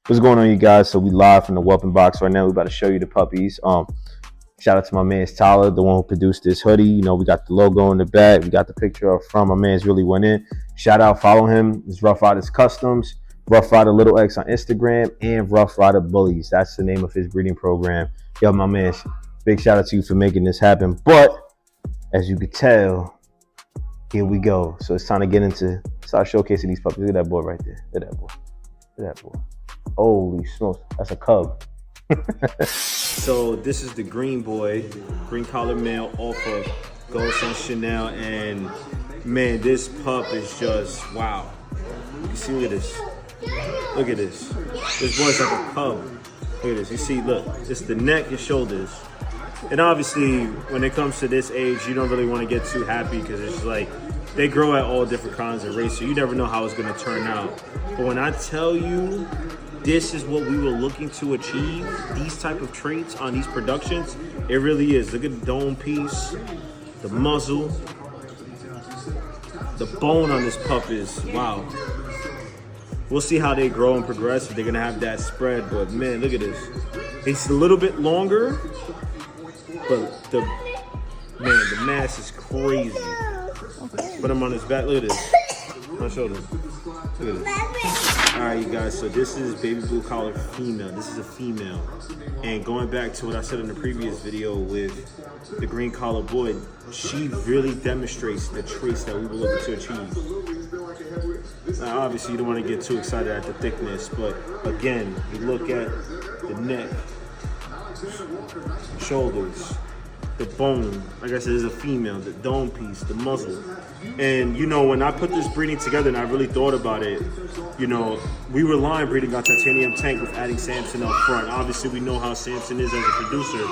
What's going on, you guys? So we live from the whelping box right now. We're about to show you the puppies. Shout out to my man Tyler, the one who produced this hoodie. You know, we got the logo in the back. We got the picture up front. My man's really went in. Shout out, follow him. It's Rough Riders Customs, Rough Rider Little X on Instagram, and Rough Rider Bullies. That's the name of his breeding program. Yo, my man, big shout out to you for making this happen. But as you could tell, here we go. So it's time to start showcasing these puppies. Look at that boy right there. Look at that boy. Look at that boy. Holy smokes, that's a cub. So this is the green boy, green collar male off of Ghost and Chanel, and man, this pup is just wow. You can see, look at this. Look at this. This boy's like a cub. Look at this. You see, look, it's the neck and shoulders. And obviously, when it comes to this age, you don't really want to get too happy because it's like they grow at all different kinds of rates, so you never know how it's going to turn out. But when I tell you, this is what we were looking to achieve, these type of traits on these productions, it really is. Look at the dome piece, the muzzle, the bone on this pup is, wow. We'll see how they grow and progress if they're gonna have that spread, but man, look at this. It's a little bit longer, but the mass is crazy. Put him on his back, look at this. On my shoulder, look at this. All right, you guys, so this is baby blue collar female. This is a female. And going back to what I said in the previous video with the green collar boy, she really demonstrates the traits that we were looking to achieve. Now, obviously, you don't want to get too excited at the thickness, but again, you look at the neck, shoulders, the bone, like I said, is a female, the dome piece, the muzzle. And you know, when I put this breeding together and I really thought about it, you know, we were line breeding on Titanium Tank with adding Samson up front. Obviously, we know how Samson is as a producer,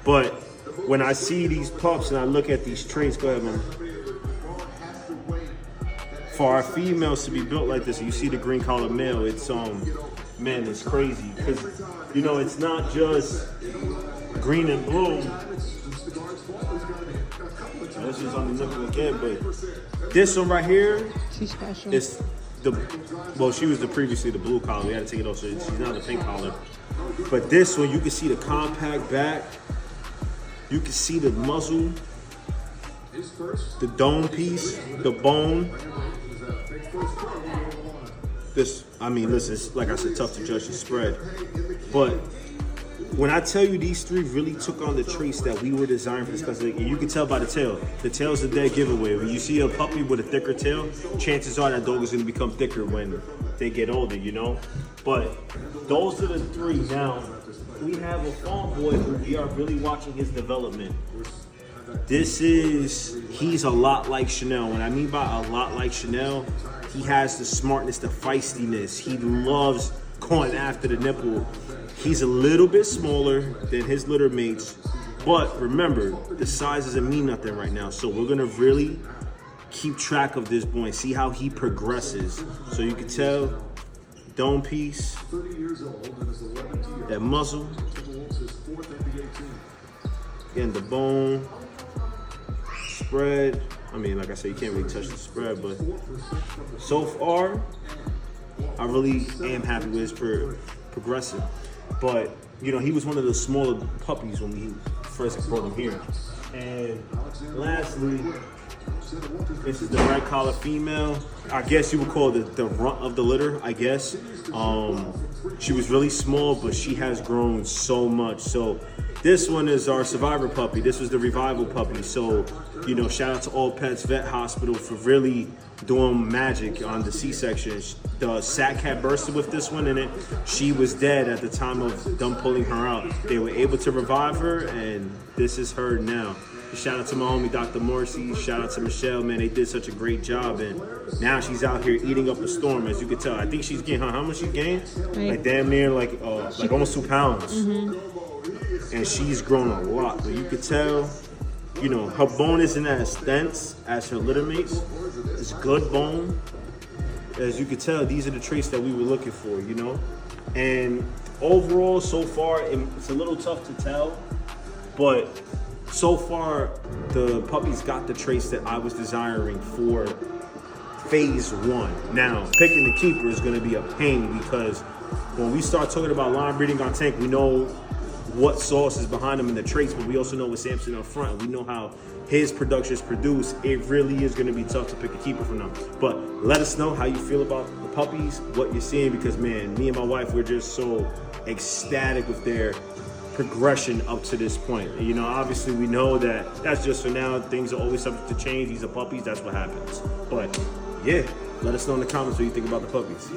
but when I see these pups and I look at these traits, go ahead, man. For our females to be built like this, and you see the green collar male, it's man, it's crazy because you know it's not just green and blue. This is on the nipple again, but this one right here, she's special. It's well, she was previously the blue collar. We had to take it off, so she's now the pink collar. But this one, you can see the compact back. You can see the muzzle, the dome piece, the bone. This, I mean, listen, it's, like I said, tough to judge the spread. But when I tell you these three really took on the traits that we were designed for this, because you can tell by the tail. The tail's a dead giveaway. When you see a puppy with a thicker tail, chances are that dog is going to become thicker when they get older, you know? But those are the three. Now, we have a fawn boy who we are really watching his development. He's a lot like Chanel. What I mean by a lot like Chanel, he has the smartness, the feistiness. He loves going after the nipple. He's a little bit smaller than his litter mates, but remember, the size doesn't mean nothing right now. So we're gonna really keep track of this boy and see how he progresses. So you can tell, dome piece, that muzzle, again, the bone, spread. I mean, like I said, you can't really touch the spread, but so far, I really am happy with his progressing. But, you know, he was one of the smaller puppies when we first brought him here. And lastly, this is the red collar female. I guess you would call it the runt of the litter, I guess. She was really small, but she has grown so much. So this one is our survivor puppy. This was the revival puppy. So, you know, shout out to All Pets Vet Hospital for really doing magic on the C-section. The sac had bursted with this one in it. She was dead at the time of them pulling her out. They were able to revive her, and this is her now. Shout out to my homie, Dr. Morrissey. Shout out to Michelle, man. They did such a great job, and now she's out here eating up a storm, as you can tell. I think she's gained, how much she gained? Like damn near, like almost 2 pounds. And she's grown a lot, but you could tell, you know, her bone isn't as dense as her litter mates. It's good bone. As you can tell, these are the traits that we were looking for, you know? And overall, so far, it's a little tough to tell, but so far, the puppies got the traits that I was desiring for phase 1. Now, picking the keeper is gonna be a pain because when we start talking about line breeding on Tank, we know what sauce is behind him and the traits, but we also know with Samson up front, we know how his production is produced. It really is going to be tough to pick a keeper from them. But let us know how you feel about the puppies, what you're seeing, because man, me and my wife, we're just so ecstatic with their progression up to this point. You know, obviously we know that that's just for now. Things are always subject to change. These are puppies. That's what happens. But yeah, let us know in the comments what you think about the puppies.